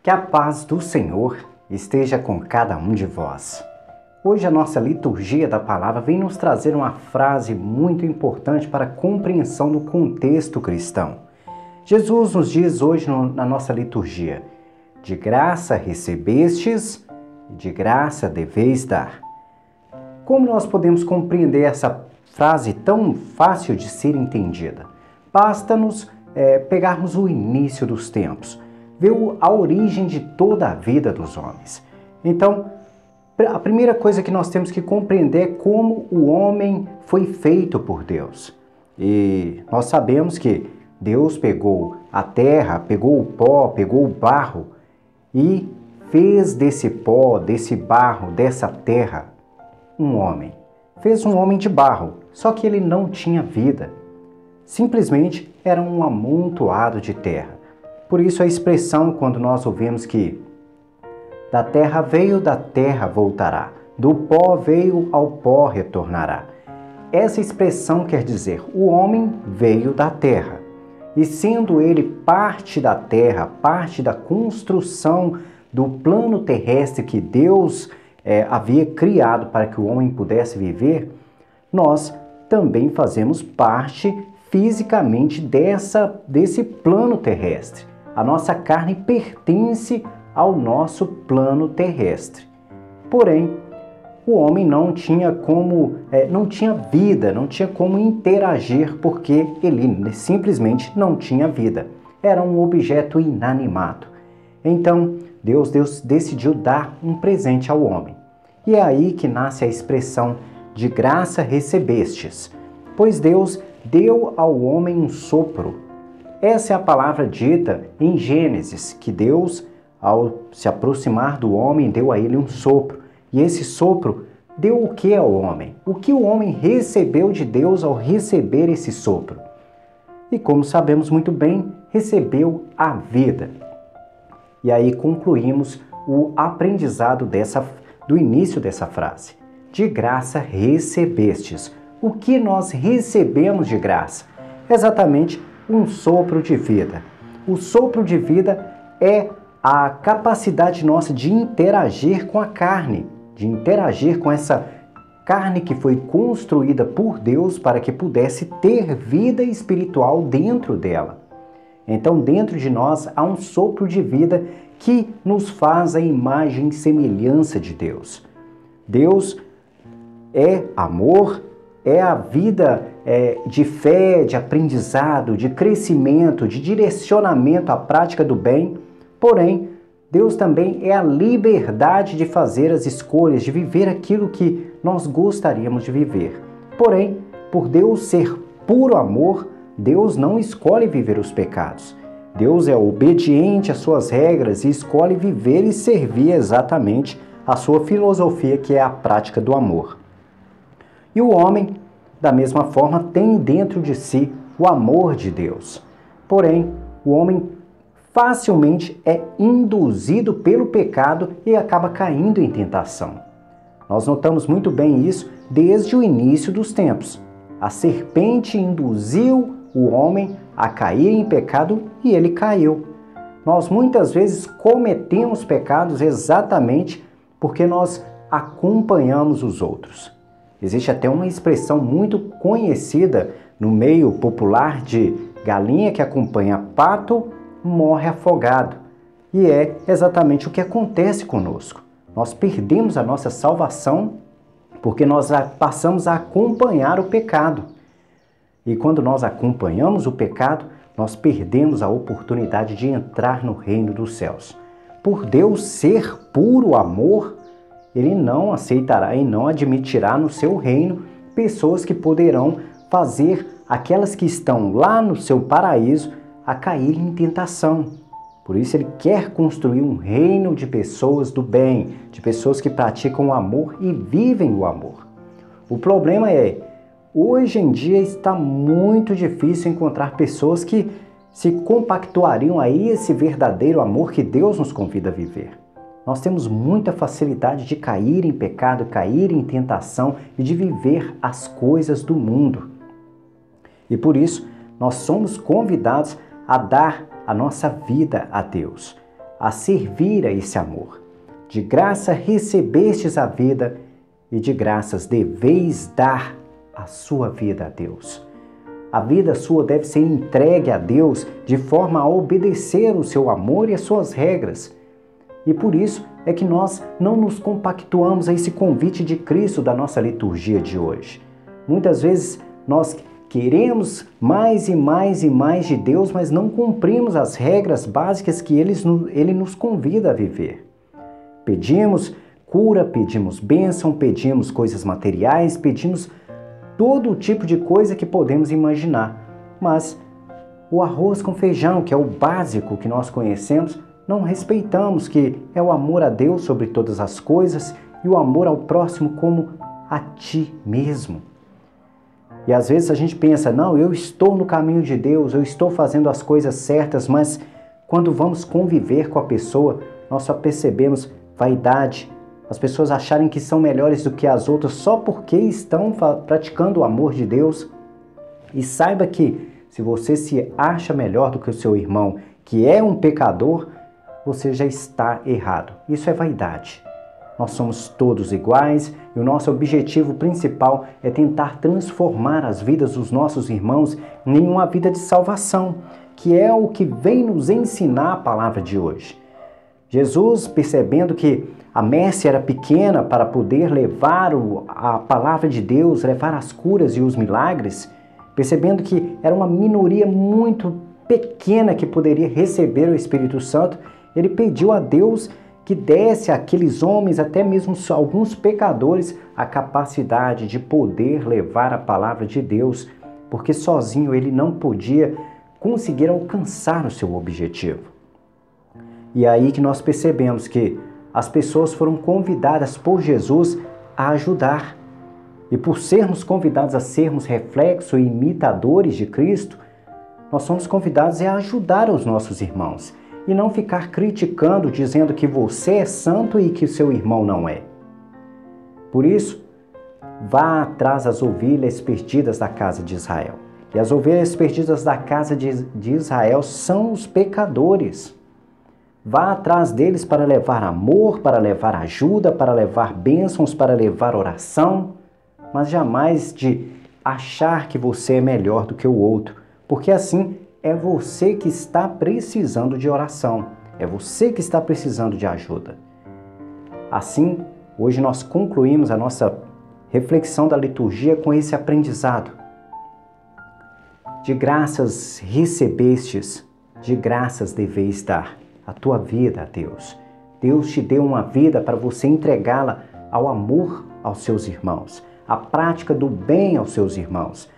Que a paz do Senhor esteja com cada um de vós. Hoje a nossa liturgia da palavra vem nos trazer uma frase muito importante para a compreensão do contexto cristão. Jesus nos diz hoje na nossa liturgia: de graça recebestes, e de graça deveis dar. Como nós podemos compreender essa frase tão fácil de ser entendida? Basta-nos pegarmos o início dos tempos, ver a origem de toda a vida dos homens. Então, a primeira coisa que nós temos que compreender é como o homem foi feito por Deus. E nós sabemos que Deus pegou a terra, pegou o pó, pegou o barro e fez desse pó, desse barro, dessa terra, um homem. Fez um homem de barro, só que ele não tinha vida. Simplesmente era um amontoado de terra. Por isso a expressão, quando nós ouvimos que da terra veio, da terra voltará, do pó veio, ao pó retornará. Essa expressão quer dizer, o homem veio da terra. E sendo ele parte da terra, parte da construção do plano terrestre que Deus havia criado para que o homem pudesse viver, nós também fazemos parte fisicamente desse plano terrestre. A nossa carne pertence ao nosso plano terrestre. Porém, o homem não tinha vida, não tinha como interagir, porque ele simplesmente não tinha vida. Era um objeto inanimado. Então, Deus decidiu dar um presente ao homem. E é aí que nasce a expressão de graça recebestes, pois Deus deu ao homem um sopro. Essa é a palavra dita em Gênesis, que Deus, ao se aproximar do homem, deu a ele um sopro. E esse sopro deu o que ao homem? O que o homem recebeu de Deus ao receber esse sopro? E como sabemos muito bem, recebeu a vida. E aí concluímos o aprendizado do início dessa frase. De graça recebestes. O que nós recebemos de graça? Exatamente um sopro de vida. O sopro de vida é a capacidade nossa de interagir com a carne, de interagir com essa carne que foi construída por Deus para que pudesse ter vida espiritual dentro dela. Então, dentro de nós há um sopro de vida que nos faz a imagem e semelhança de Deus. Deus é amor, é a vida de fé, de aprendizado, de crescimento, de direcionamento à prática do bem. Porém, Deus também é a liberdade de fazer as escolhas, de viver aquilo que nós gostaríamos de viver. Porém, por Deus ser puro amor, Deus não escolhe viver os pecados. Deus é obediente às suas regras e escolhe viver e servir exatamente a sua filosofia, que é a prática do amor. E o homem, da mesma forma, tem dentro de si o amor de Deus. Porém, o homem facilmente é induzido pelo pecado e acaba caindo em tentação. Nós notamos muito bem isso desde o início dos tempos. A serpente induziu o homem a cair em pecado e ele caiu. Nós muitas vezes cometemos pecados exatamente porque nós acompanhamos os outros. Existe até uma expressão muito conhecida no meio popular de galinha que acompanha pato morre afogado. E é exatamente o que acontece conosco. Nós perdemos a nossa salvação porque nós passamos a acompanhar o pecado. E quando nós acompanhamos o pecado, nós perdemos a oportunidade de entrar no reino dos céus. Por Deus ser puro amor, Ele não aceitará e não admitirá no seu reino pessoas que poderão fazer aquelas que estão lá no seu paraíso a cair em tentação. Por isso Ele quer construir um reino de pessoas do bem, de pessoas que praticam o amor e vivem o amor. O problema é, hoje em dia está muito difícil encontrar pessoas que se compactuariam a esse verdadeiro amor que Deus nos convida a viver. Nós temos muita facilidade de cair em pecado, cair em tentação e de viver as coisas do mundo. E por isso, nós somos convidados a dar a nossa vida a Deus, a servir a esse amor. De graça recebestes a vida e de graças deveis dar a sua vida a Deus. A vida sua deve ser entregue a Deus de forma a obedecer o seu amor e as suas regras. E por isso é que nós não nos compactuamos a esse convite de Cristo da nossa liturgia de hoje. Muitas vezes nós queremos mais e mais e mais de Deus, mas não cumprimos as regras básicas que Ele nos convida a viver. Pedimos cura, pedimos bênção, pedimos coisas materiais, pedimos todo tipo de coisa que podemos imaginar. Mas o arroz com feijão, que é o básico que nós conhecemos, não respeitamos, que é o amor a Deus sobre todas as coisas e o amor ao próximo como a ti mesmo. E às vezes a gente pensa, não, eu estou no caminho de Deus, eu estou fazendo as coisas certas, mas quando vamos conviver com a pessoa, nós só percebemos vaidade, as pessoas acharem que são melhores do que as outras só porque estão praticando o amor de Deus. E saiba que se você se acha melhor do que o seu irmão, que é um pecador, você já está errado. Isso é vaidade. Nós somos todos iguais e o nosso objetivo principal é tentar transformar as vidas dos nossos irmãos em uma vida de salvação, que é o que vem nos ensinar a palavra de hoje. Jesus, percebendo que a messe era pequena para poder levar a palavra de Deus, levar as curas e os milagres, percebendo que era uma minoria muito pequena que poderia receber o Espírito Santo, ele pediu a Deus que desse àqueles homens, até mesmo alguns pecadores, a capacidade de poder levar a palavra de Deus, porque sozinho ele não podia conseguir alcançar o seu objetivo. E é aí que nós percebemos que as pessoas foram convidadas por Jesus a ajudar. E por sermos convidados a sermos reflexo e imitadores de Cristo, nós somos convidados a ajudar os nossos irmãos. E não ficar criticando, dizendo que você é santo e que o seu irmão não é. Por isso, vá atrás das ovelhas perdidas da casa de Israel. E as ovelhas perdidas da casa de Israel são os pecadores. Vá atrás deles para levar amor, para levar ajuda, para levar bênçãos, para levar oração, mas jamais de achar que você é melhor do que o outro, porque assim é você que está precisando de oração, é você que está precisando de ajuda. Assim, hoje nós concluímos a nossa reflexão da liturgia com esse aprendizado. De graças recebestes, de graças deveis dar a tua vida a Deus. Deus te deu uma vida para você entregá-la ao amor aos seus irmãos, à prática do bem aos seus irmãos.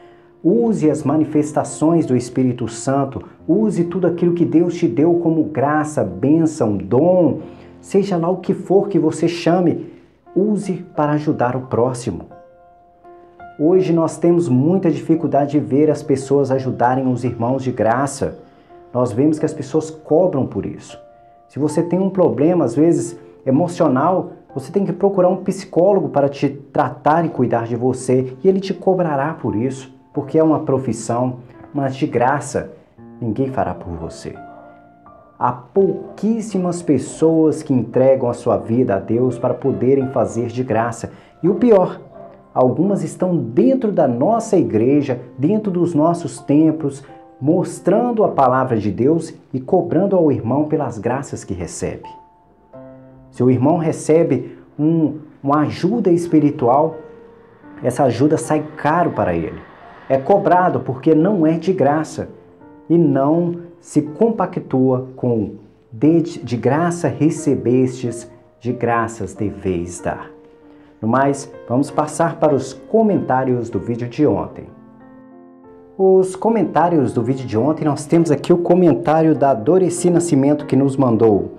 Use as manifestações do Espírito Santo, use tudo aquilo que Deus te deu como graça, bênção, dom, seja lá o que for que você chame, use para ajudar o próximo. Hoje nós temos muita dificuldade de ver as pessoas ajudarem os irmãos de graça. Nós vemos que as pessoas cobram por isso. Se você tem um problema, às vezes, emocional, você tem que procurar um psicólogo para te tratar e cuidar de você, e ele te cobrará por isso, porque é uma profissão, mas de graça ninguém fará por você. Há pouquíssimas pessoas que entregam a sua vida a Deus para poderem fazer de graça. E o pior, algumas estão dentro da nossa igreja, dentro dos nossos templos, mostrando a palavra de Deus e cobrando ao irmão pelas graças que recebe. Se o irmão recebe uma ajuda espiritual, essa ajuda sai caro para ele. É cobrado porque não é de graça e não se compactua com de graça recebestes, de graças deveis dar. No mais, vamos passar para os comentários do vídeo de ontem. Os comentários do vídeo de ontem, nós temos aqui o comentário da Doreci Nascimento que nos mandou.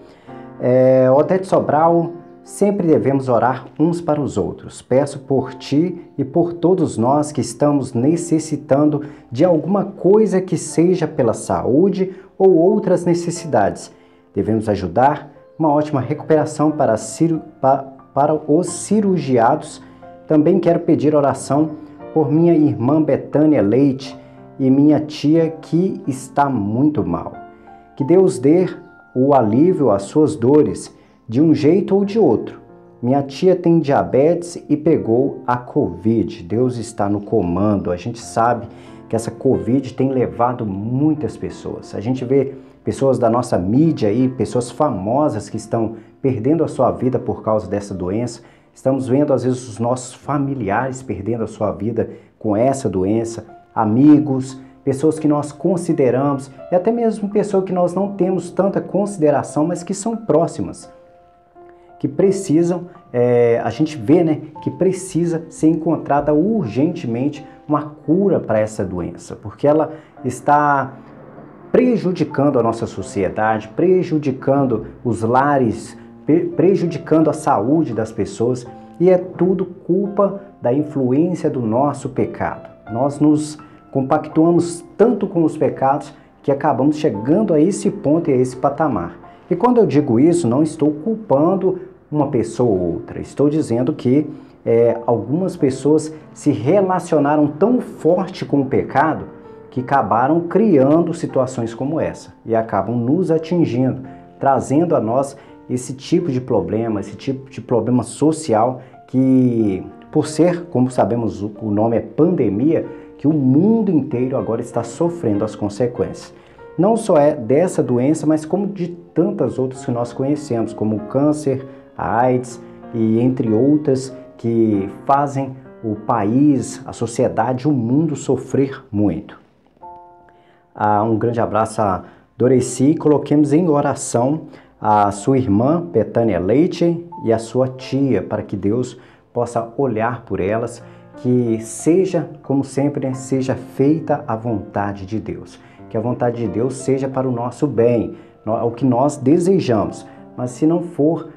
Odete Sobral, sempre devemos orar uns para os outros. Peço por ti e por todos nós que estamos necessitando de alguma coisa que seja pela saúde ou outras necessidades. Devemos ajudar, uma ótima recuperação para os cirurgiados. Também quero pedir oração por minha irmã Betânia Leite e minha tia que está muito mal. Que Deus dê o alívio às suas dores de um jeito ou de outro. Minha tia tem diabetes e pegou a Covid. Deus está no comando. A gente sabe que essa Covid tem levado muitas pessoas. A gente vê pessoas da nossa mídia aí, pessoas famosas que estão perdendo a sua vida por causa dessa doença. Estamos vendo, às vezes, os nossos familiares perdendo a sua vida com essa doença, amigos, pessoas que nós consideramos, e até mesmo pessoas que nós não temos tanta consideração, mas que são próximas, que precisam, a gente vê, né, que precisa ser encontrada urgentemente uma cura para essa doença, porque ela está prejudicando a nossa sociedade, prejudicando os lares, prejudicando a saúde das pessoas, e é tudo culpa da influência do nosso pecado. Nós nos compactuamos tanto com os pecados que acabamos chegando a esse ponto e a esse patamar. E quando eu digo isso, não estou culpando uma pessoa ou outra. Estou dizendo que algumas pessoas se relacionaram tão forte com o pecado que acabaram criando situações como essa e acabam nos atingindo, trazendo a nós esse tipo de problema, esse tipo de problema social que, por ser, como sabemos, o nome é pandemia, que o mundo inteiro agora está sofrendo as consequências. Não só dessa doença, mas como de tantas outras que nós conhecemos, como o câncer, a AIDS e entre outras que fazem o país, a sociedade, o mundo sofrer muito. Um grande abraço a Doreci. Coloquemos em oração a sua irmã Betânia Leite e a sua tia, para que Deus possa olhar por elas, que seja, como sempre, seja feita a vontade de Deus. Que a vontade de Deus seja para o nosso bem, o que nós desejamos. Mas se não for,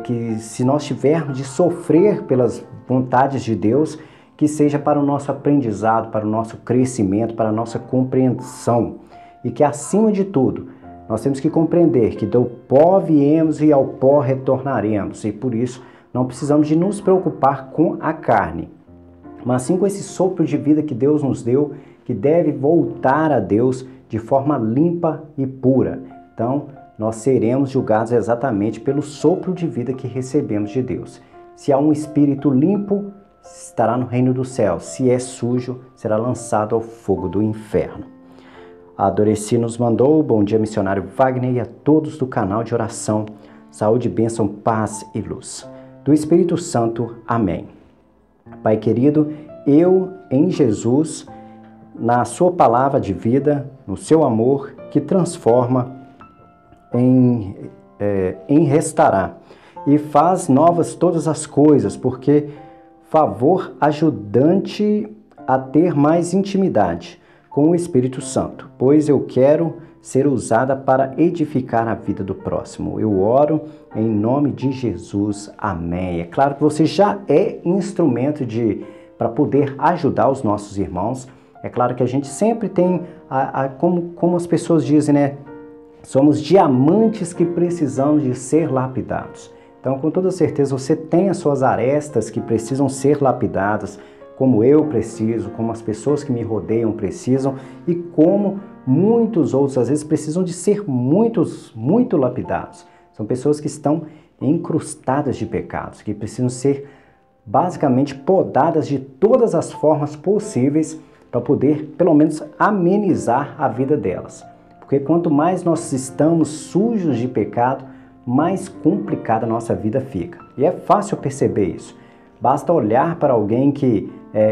que se nós tivermos de sofrer pelas vontades de Deus, que seja para o nosso aprendizado, para o nosso crescimento, para a nossa compreensão. E que, acima de tudo, nós temos que compreender que do pó viemos e ao pó retornaremos. E por isso, não precisamos de nos preocupar com a carne, mas sim com esse sopro de vida que Deus nos deu, que deve voltar a Deus de forma limpa e pura. Então, nós seremos julgados exatamente pelo sopro de vida que recebemos de Deus. Se há um espírito limpo, estará no reino do céu. Se é sujo, será lançado ao fogo do inferno. A Doreci nos mandou: bom dia, missionário Wagner, e a todos do canal de oração. Saúde, bênção, paz e luz do Espírito Santo. Amém. Pai querido, eu em Jesus, na sua palavra de vida, no seu amor que transforma em restaurar e faz novas todas as coisas, porque favor ajudante a ter mais intimidade com o Espírito Santo, pois eu quero ser usada para edificar a vida do próximo. Eu oro em nome de Jesus. Amém. É claro que você já é instrumento para poder ajudar os nossos irmãos. É claro que a gente sempre tem, como as pessoas dizem, né? Somos diamantes que precisamos de ser lapidados. Então, com toda certeza, você tem as suas arestas que precisam ser lapidadas, como eu preciso, como as pessoas que me rodeiam precisam e como muitos outros, às vezes, precisam de ser muito lapidados. São pessoas que estão encrustadas de pecados, que precisam ser basicamente podadas de todas as formas possíveis para poder, pelo menos, amenizar a vida delas. Porque quanto mais nós estamos sujos de pecado, mais complicada a nossa vida fica. E é fácil perceber isso. Basta olhar para alguém que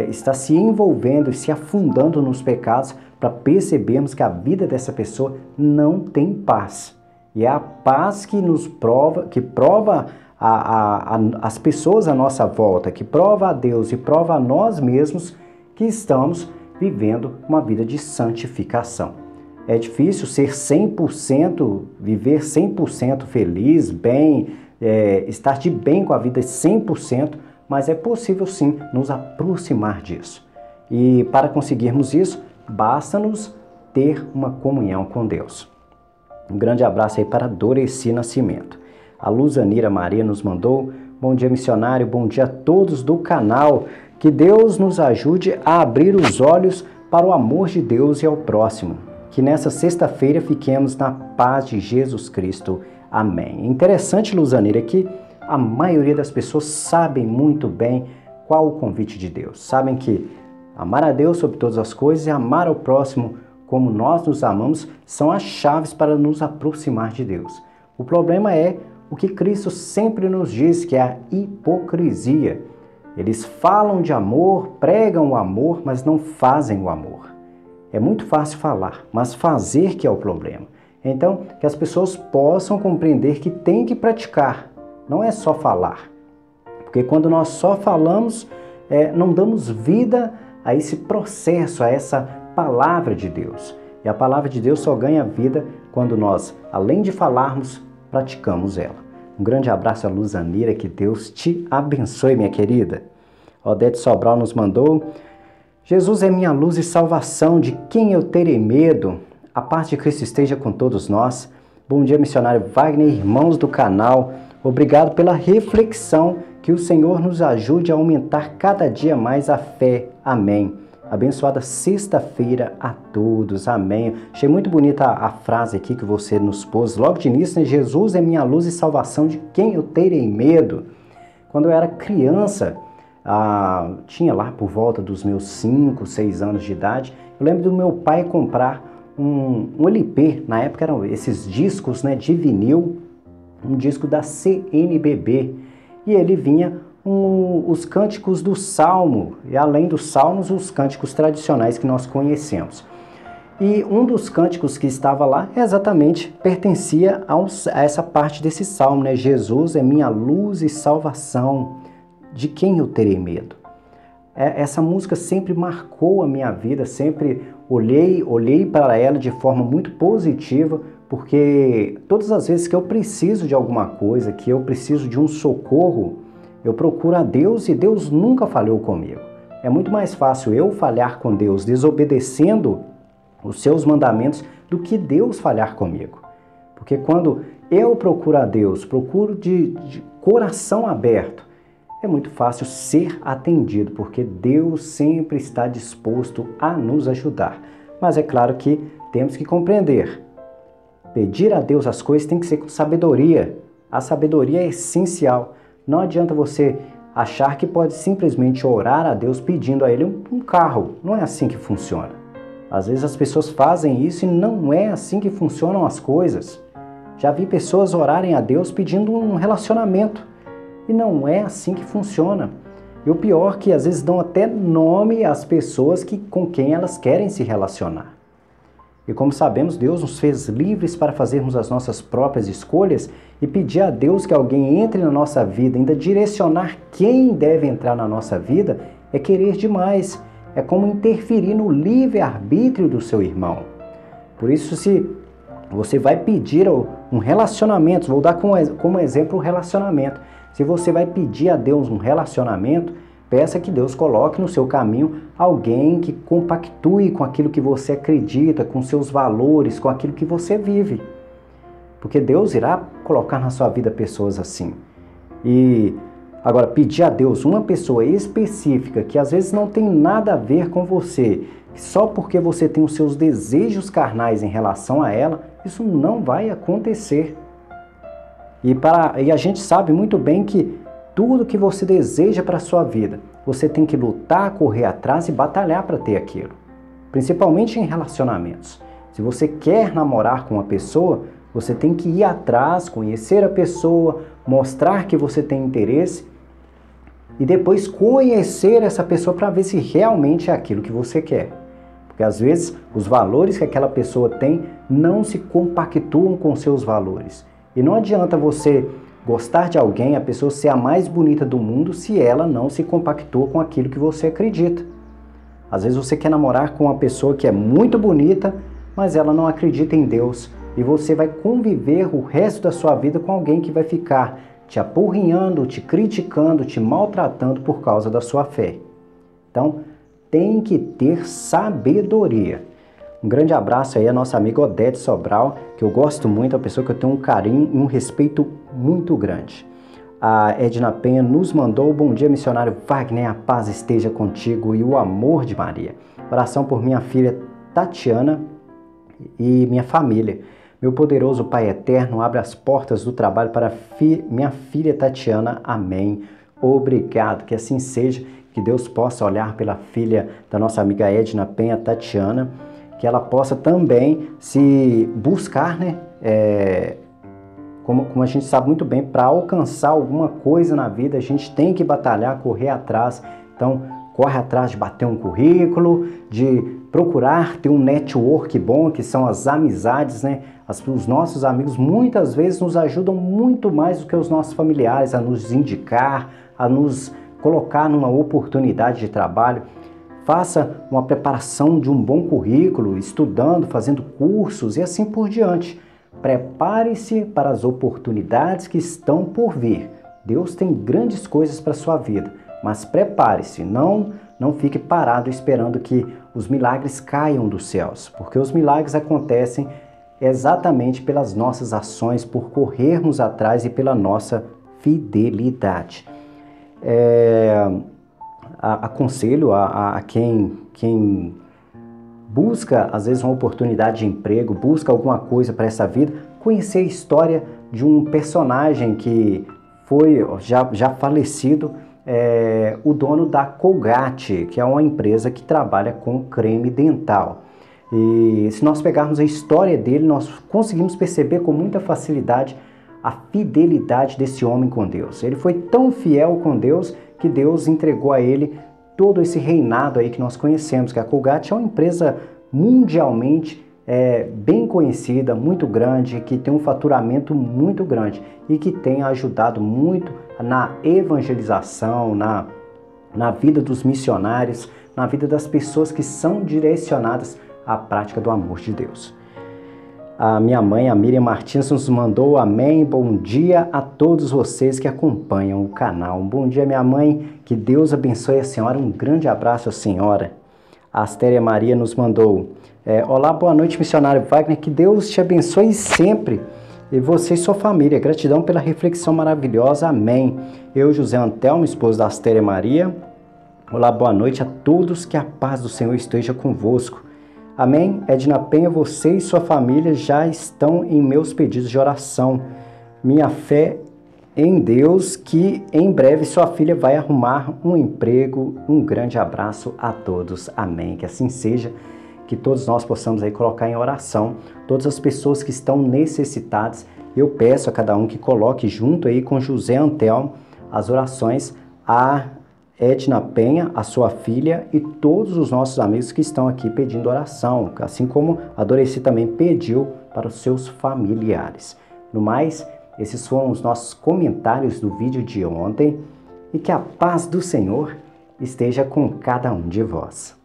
está se envolvendo e se afundando nos pecados para percebermos que a vida dessa pessoa não tem paz. E é a paz que prova as pessoas à nossa volta, que prova a Deus e prova a nós mesmos que estamos vivendo uma vida de santificação. É difícil ser 100%, viver 100% feliz, bem, estar de bem com a vida 100%, mas é possível sim nos aproximar disso. E para conseguirmos isso, basta-nos ter uma comunhão com Deus. Um grande abraço aí para Doreci Nascimento. A Luzanira Maria nos mandou: bom dia, missionário, bom dia a todos do canal. Que Deus nos ajude a abrir os olhos para o amor de Deus e ao próximo. que nessa sexta-feira fiquemos na paz de Jesus Cristo. Amém. Interessante, Luzaneira, que a maioria das pessoas sabem muito bem qual o convite de Deus. Sabem que amar a Deus sobre todas as coisas e amar ao próximo como nós nos amamos são as chaves para nos aproximar de Deus. O problema é o que Cristo sempre nos diz, que é a hipocrisia. Eles falam de amor, pregam o amor, mas não fazem o amor. É muito fácil falar, mas fazer que é o problema. Então, que as pessoas possam compreender que tem que praticar, não é só falar. Porque quando nós só falamos, não damos vida a esse processo, a essa palavra de Deus. E a palavra de Deus só ganha vida quando nós, além de falarmos, praticamos ela. Um grande abraço a Luzanira, que Deus te abençoe, minha querida. Odete Sobral nos mandou: Jesus é minha luz e salvação, de quem eu terei medo? A paz de Cristo esteja com todos nós. Bom dia, missionário Wagner, irmãos do canal. Obrigado pela reflexão, que o Senhor nos ajude a aumentar cada dia mais a fé. Amém. Abençoada sexta-feira a todos. Amém. Achei muito bonita a frase aqui que você nos pôs logo de início, né? Jesus é minha luz e salvação, de quem eu terei medo? Quando eu era criança, tinha lá por volta dos meus 5, 6 anos de idade, eu lembro do meu pai comprar um LP, na época eram esses discos, né, de vinil, um disco da CNBB, e ele vinha os cânticos do Salmo, e além dos salmos, os cânticos tradicionais que nós conhecemos. E um dos cânticos que estava lá exatamente pertencia a essa parte desse salmo, né? Jesus é minha luz e salvação, de quem eu terei medo? Essa música sempre marcou a minha vida, sempre olhei para ela de forma muito positiva, porque todas as vezes que eu preciso de alguma coisa, que eu preciso de um socorro, eu procuro a Deus e Deus nunca falhou comigo. É muito mais fácil eu falhar com Deus desobedecendo os seus mandamentos do que Deus falhar comigo. Porque quando eu procuro a Deus, procuro de coração aberto, é muito fácil ser atendido, porque Deus sempre está disposto a nos ajudar. Mas é claro que temos que compreender. Pedir a Deus as coisas tem que ser com sabedoria. A sabedoria é essencial. Não adianta você achar que pode simplesmente orar a Deus pedindo a Ele um carro. Não é assim que funciona. Às vezes as pessoas fazem isso e não é assim que funcionam as coisas. Já vi pessoas orarem a Deus pedindo um relacionamento. E não é assim que funciona. E o pior é que às vezes dão até nome às pessoas com quem elas querem se relacionar. E como sabemos, Deus nos fez livres para fazermos as nossas próprias escolhas, e pedir a Deus que alguém entre na nossa vida, ainda direcionar quem deve entrar na nossa vida, é querer demais. É como interferir no livre-arbítrio do seu irmão. Por isso, se você vai pedir um relacionamento, vou dar como exemplo o relacionamento. Se você vai pedir a Deus um relacionamento, peça que Deus coloque no seu caminho alguém que compactue com aquilo que você acredita, com seus valores, com aquilo que você vive. Porque Deus irá colocar na sua vida pessoas assim. E agora, pedir a Deus uma pessoa específica que às vezes não tem nada a ver com você, só porque você tem os seus desejos carnais em relação a ela, isso não vai acontecer. E a gente sabe muito bem que tudo que você deseja para a sua vida, você tem que lutar, correr atrás e batalhar para ter aquilo. Principalmente em relacionamentos. Se você quer namorar com uma pessoa, você tem que ir atrás, conhecer a pessoa, mostrar que você tem interesse e depois conhecer essa pessoa para ver se realmente é aquilo que você quer. Porque às vezes os valores que aquela pessoa tem não se compactuam com seus valores. E não adianta você gostar de alguém, a pessoa ser a mais bonita do mundo, se ela não se compactua com aquilo que você acredita. Às vezes você quer namorar com uma pessoa que é muito bonita, mas ela não acredita em Deus. E você vai conviver o resto da sua vida com alguém que vai ficar te apurrinhando, te criticando, te maltratando por causa da sua fé. Então, tem que ter sabedoria. Um grande abraço aí à nossa amiga Odete Sobral, que eu gosto muito, é uma pessoa que eu tenho um carinho e um respeito muito grande. A Edna Penha nos mandou: bom dia, missionário Wagner, a paz esteja contigo e o amor de Maria. Oração por minha filha Tatiana e minha família. Meu poderoso Pai eterno, abre as portas do trabalho para minha filha Tatiana. Amém. Obrigado, que assim seja, que Deus possa olhar pela filha da nossa amiga Edna Penha, Tatiana, que ela possa também se buscar, né? Como a gente sabe muito bem, para alcançar alguma coisa na vida, a gente tem que batalhar, correr atrás. Então, corre atrás de bater um currículo, de procurar ter um network bom, que são as amizades, né? Os nossos amigos muitas vezes nos ajudam muito mais do que os nossos familiares a nos indicar, a nos colocar numa oportunidade de trabalho. Faça uma preparação de um bom currículo, estudando, fazendo cursos e assim por diante. Prepare-se para as oportunidades que estão por vir. Deus tem grandes coisas para a sua vida, mas prepare-se, não fique parado esperando que os milagres caiam dos céus, porque os milagres acontecem exatamente pelas nossas ações, por corrermos atrás e pela nossa fidelidade. Aconselho a quem busca, às vezes, uma oportunidade de emprego, busca alguma coisa para essa vida, conhecer a história de um personagem que foi já falecido, o dono da Colgate, que é uma empresa que trabalha com creme dental. E se nós pegarmos a história dele, nós conseguimos perceber com muita facilidade a fidelidade desse homem com Deus. Ele foi tão fiel com Deus que Deus entregou a ele todo esse reinado aí que nós conhecemos, que a Colgate é uma empresa mundialmente bem conhecida, muito grande, que tem um faturamento muito grande e que tem ajudado muito na evangelização, na vida dos missionários, na vida das pessoas que são direcionadas à prática do amor de Deus. A minha mãe, a Miriam Martins, nos mandou amém. Bom dia a todos vocês que acompanham o canal. Um bom dia, minha mãe. Que Deus abençoe a senhora. Um grande abraço à senhora. A Astéria Maria nos mandou. Olá, boa noite, missionário Wagner. Que Deus te abençoe sempre. E você e sua família. Gratidão pela reflexão maravilhosa. Amém. Eu, José Antelmo, esposo da Astéria Maria. Olá, boa noite a todos. Que a paz do Senhor esteja convosco. Amém? Edna Penha, você e sua família já estão em meus pedidos de oração. Minha fé em Deus que em breve sua filha vai arrumar um emprego. Um grande abraço a todos. Amém. Que assim seja, que todos nós possamos aí colocar em oração todas as pessoas que estão necessitadas. Eu peço a cada um que coloque junto aí com José Antelmo as orações a Edna Penha, a sua filha e todos os nossos amigos que estão aqui pedindo oração, assim como a Doreci também pediu para os seus familiares. No mais, esses foram os nossos comentários do vídeo de ontem e que a paz do Senhor esteja com cada um de vós.